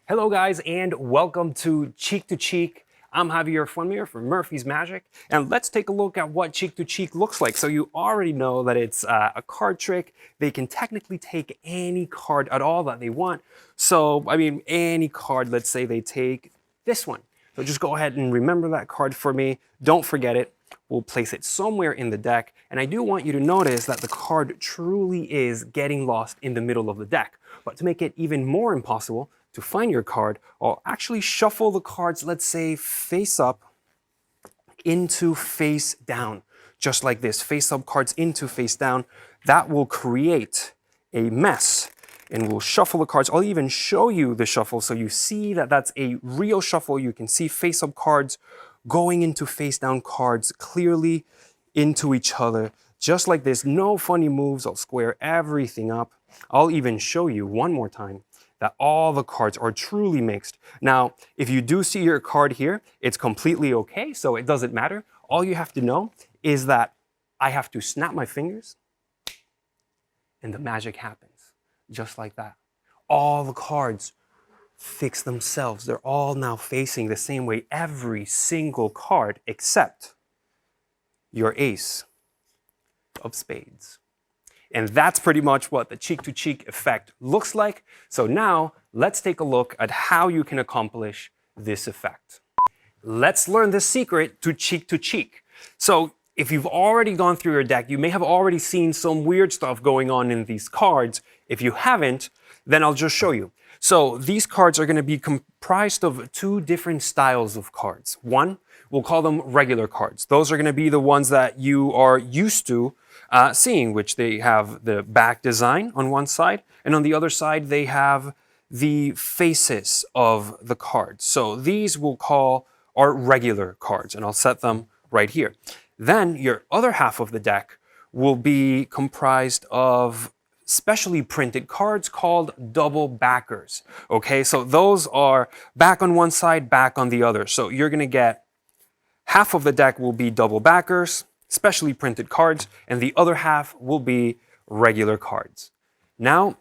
Hello guys and welcome to Cheek to Cheek. I'm Javier Funmier from Murphy's Magic, and let's take a look at what Cheek to Cheek looks like. So you already know that it's a card trick. They can technically take any card at all that they want. So, I mean, any card, let's say they take this one. So just go ahead and remember that card for me. Don't forget it. We'll place it somewhere in the deck. And I do want you to notice that the card truly is getting lost in the middle of the deck. But to make it even more impossible to find your card, I'll actually shuffle the cards, let's say, face up into face down. Just like this, face up cards into face down. That will create a mess. And we'll shuffle the cards. I'll even show you the shuffle so you see that that's a real shuffle. You can see face up cards going into face down cards clearly into each other. Just like this, no funny moves. I'll square everything up. I'll even show you one more time that all the cards are truly mixed. Now, if you do see your card here, it's completely okay, so it doesn't matter. All you have to know is that I have to snap my fingers and the magic happens. Just like that. All the cards fix themselves. They're all now facing the same way, every single card except your ace of spades. And that's pretty much what the cheek-to-cheek effect looks like. So now let's take a look at how you can accomplish this effect. Let's learn the secret to cheek-to-cheek. So if you've already gone through your deck, you may have already seen some weird stuff going on in these cards. If you haven't, then I'll just show you. So these cards are going to be comprised of two different styles of cards. One, we'll call them regular cards. Those are going to be the ones that you are used to seeing, which they have the back design on one side, and on the other side they have the faces of the cards. So these we'll call our regular cards, and I'll set them right here. Then your other half of the deck will be comprised of specially printed cards called double backers. Okay, so those are back on one side, back on the other. So you're going to get half of the deck will be double backers, specially printed cards, and the other half will be regular cards. Now,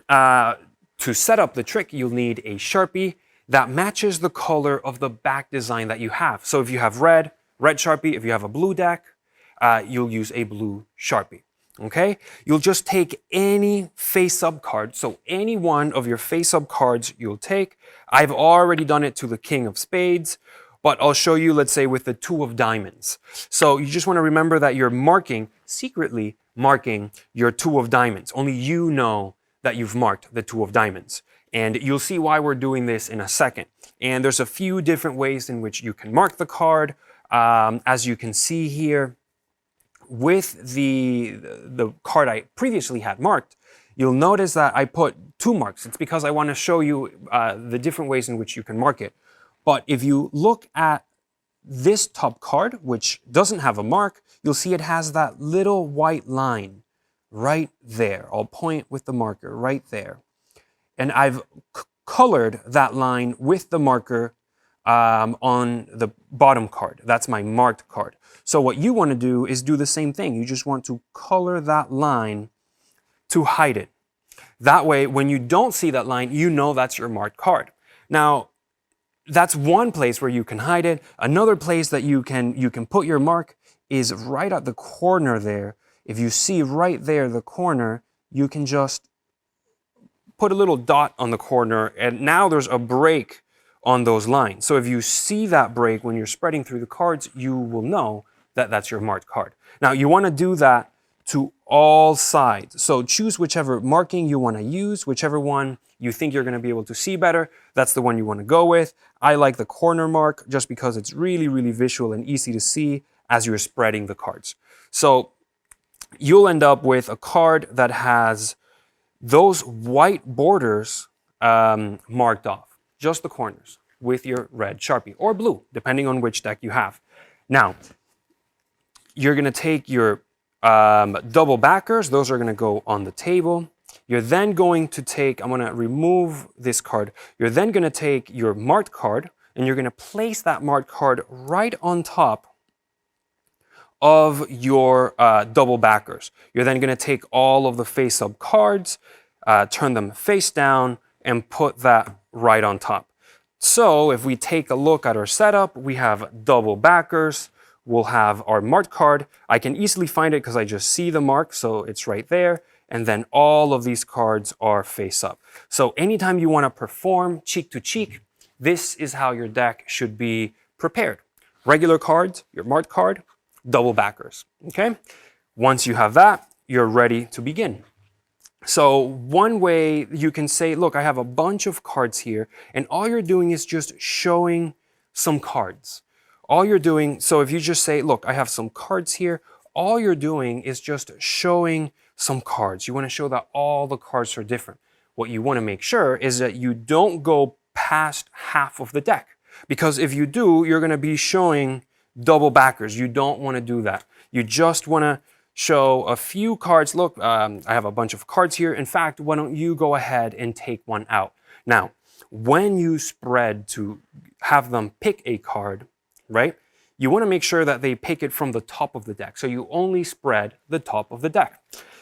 to set up the trick, you'll need a Sharpie that matches the color of the back design that you have. So if you have red Sharpie. If you have a blue deck, you'll use a blue Sharpie. Okay? You'll just take any face-up card. So any one of your face-up cards you'll take. I've already done it to the King of Spades, but I'll show you, let's say, with the Two of Diamonds. So you just want to remember that you're secretly marking your Two of Diamonds. Only you know that you've marked the Two of Diamonds. And you'll see why we're doing this in a second. And there's a few different ways in which you can mark the card. As you can see here, with the card I previously had marked, you'll notice that I put two marks. It's because I want to show you the different ways in which you can mark it. But if you look at this top card, which doesn't have a mark, you'll see it has that little white line right there. I'll point with the marker right there. And I've colored that line with the marker on the bottom card. That's my marked card. So what you want to do is do the same thing. You just want to color that line to hide it. That way, when you don't see that line, you know that's your marked card. Now, that's one place where you can hide it. Another place that you can put your mark is right at the corner there. If you see right there, the corner, you can just put a little dot on the corner, and now there's a break on those lines. So if you see that break when you're spreading through the cards, you will know that that's your marked card. Now you want to do that to all sides. So choose whichever marking you want to use, whichever one you think you're going to be able to see better, that's the one you want to go with. I like the corner mark just because it's really, really visual and easy to see as you're spreading the cards. So you'll end up with a card that has those white borders marked off. Just the corners with your red Sharpie or blue, depending on which deck you have. Now, you're going to take your double backers. Those are going to go on the table. You're then going to take, I'm going to remove this card. You're then going to take your marked card, and you're going to place that marked card right on top of your double backers. You're then going to take all of the face-up cards, turn them face down, and put that right on top. So if we take a look at our setup, we have double backers. We'll have our marked card. I can easily find it because I just see the mark, so it's right there. And then all of these cards are face up. So anytime you want to perform cheek to cheek, this is how your deck should be prepared. Regular cards, your marked card, double backers, okay? Once you have that, you're ready to begin. So one way you can say, look, I have a bunch of cards here, and all you're doing is just showing some cards. All you're doing, so if you just say, look, I have some cards here, all you're doing is just showing some cards. You want to show that all the cards are different. What you want to make sure is that you don't go past half of the deck, because if you do, you're going to be showing double backers. You don't want to do that. You just want to show a few cards. Look, I have a bunch of cards here. In fact, why don't you go ahead and take one out? Now, when you spread to have them pick a card, right, you want to make sure that they pick it from the top of the deck. So you only spread the top of the deck.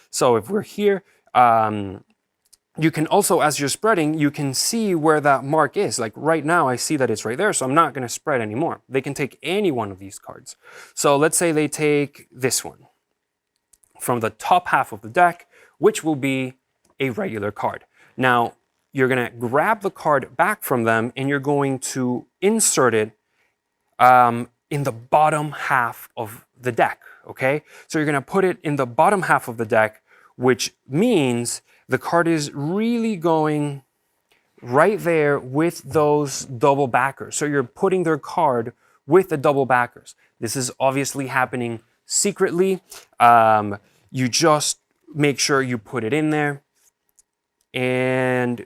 So if we're here, you can also, as you're spreading, you can see where that mark is. Like right now, I see that it's right there, so I'm not going to spread anymore. They can take any one of these cards. So let's say they take this one from the top half of the deck, which will be a regular card. Now, you're going to grab the card back from them and you're going to insert it in the bottom half of the deck, okay? So you're going to put it in the bottom half of the deck, which means the card is really going right there with those double backers. So you're putting their card with the double backers. This is obviously happening secretly. You just make sure you put it in there and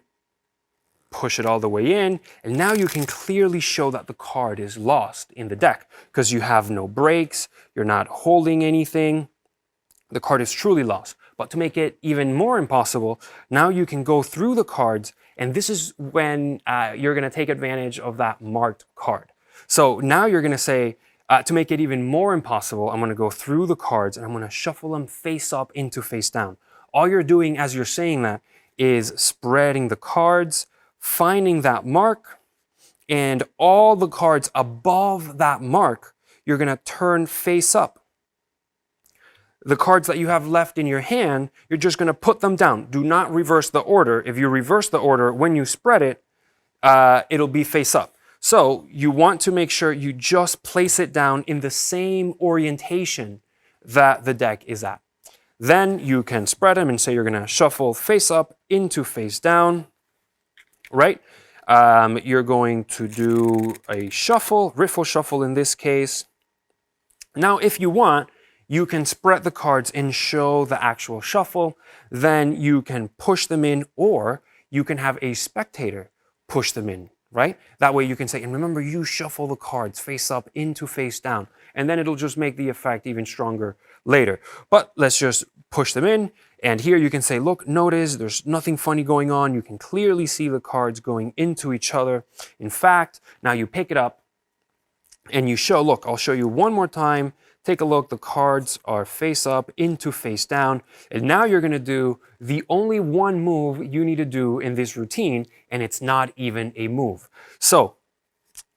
push it all the way in. And now you can clearly show that the card is lost in the deck because you have no breaks, you're not holding anything. The card is truly lost. But to make it even more impossible, now you can go through the cards, and this is when you're going to take advantage of that marked card. So now you're going to say, to make it even more impossible, I'm going to go through the cards and I'm going to shuffle them face up into face down. All you're doing as you're saying that is spreading the cards, finding that mark, and all the cards above that mark, you're going to turn face up. The cards that you have left in your hand, you're just going to put them down. Do not reverse the order. If you reverse the order, when you spread it, it'll be face up. So you want to make sure you just place it down in the same orientation that the deck is at. Then you can spread them and say you're going to shuffle face up into face down, right? You're going to do a shuffle, riffle shuffle in this case. Now, if you want, you can spread the cards and show the actual shuffle. Then you can push them in, or you can have a spectator push them in, right? That way you can say, and remember, you shuffle the cards face up into face down, and then it'll just make the effect even stronger later. But let's just push them in. And here you can say, look, notice there's nothing funny going on. You can clearly see the cards going into each other. In fact, now you pick it up and you show, look, I'll show you one more time. Take a look, the cards are face up into face down. And now you're going to do the only one move you need to do in this routine, and it's not even a move. So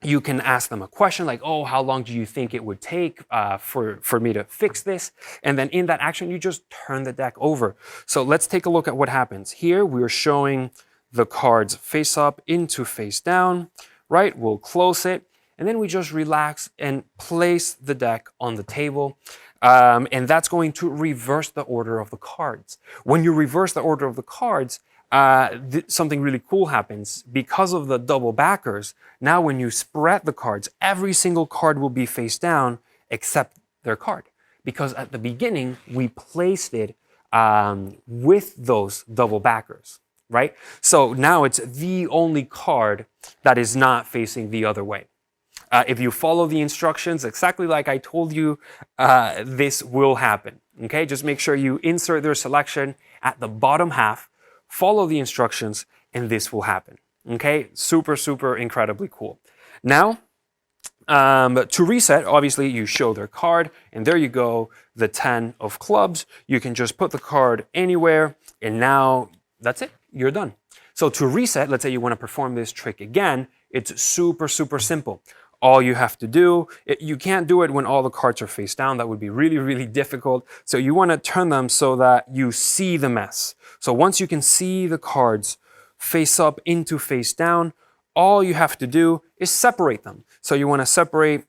you can ask them a question like, oh, how long do you think it would take for me to fix this? And then in that action, you just turn the deck over. So let's take a look at what happens. Here we're showing the cards face up into face down, right? We'll close it. And then we just relax and place the deck on the table. And that's going to reverse the order of the cards. When you reverse the order of the cards, something really cool happens. Because of the double backers, now when you spread the cards, every single card will be face down except their card. Because at the beginning, we placed it with those double backers, right? So now it's the only card that is not facing the other way. If you follow the instructions exactly like I told you, this will happen, okay? Just make sure you insert their selection at the bottom half, follow the instructions, and this will happen, okay? Super, super incredibly cool. Now, to reset, obviously you show their card, and there you go, the 10 of clubs. You can just put the card anywhere, and now that's it, you're done. So to reset, let's say you want to perform this trick again, it's super, super simple. All you have to do, you can't do it when all the cards are face down. That would be really, really difficult. So you want to turn them so that you see the mess. So once you can see the cards face up into face down, all you have to do is separate them. So you want to separate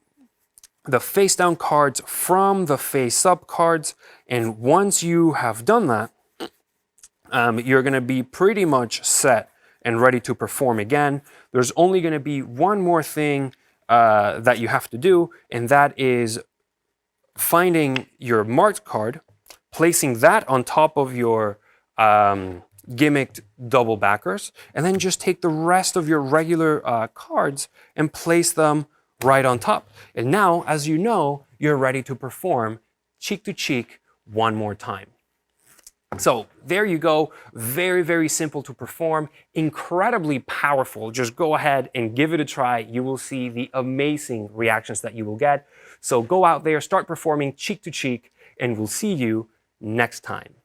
the face down cards from the face up cards. And once you have done that, you're going to be pretty much set and ready to perform again. There's only going to be one more thing that you have to do, and that is finding your marked card, placing that on top of your gimmicked double backers, and then just take the rest of your regular cards and place them right on top. And now, as you know, you're ready to perform cheek to cheek one more time. So there you go. Very, very simple to perform, incredibly powerful. Just go ahead and give it a try. You will see the amazing reactions that you will get. So go out there, start performing cheek to cheek, and we'll see you next time.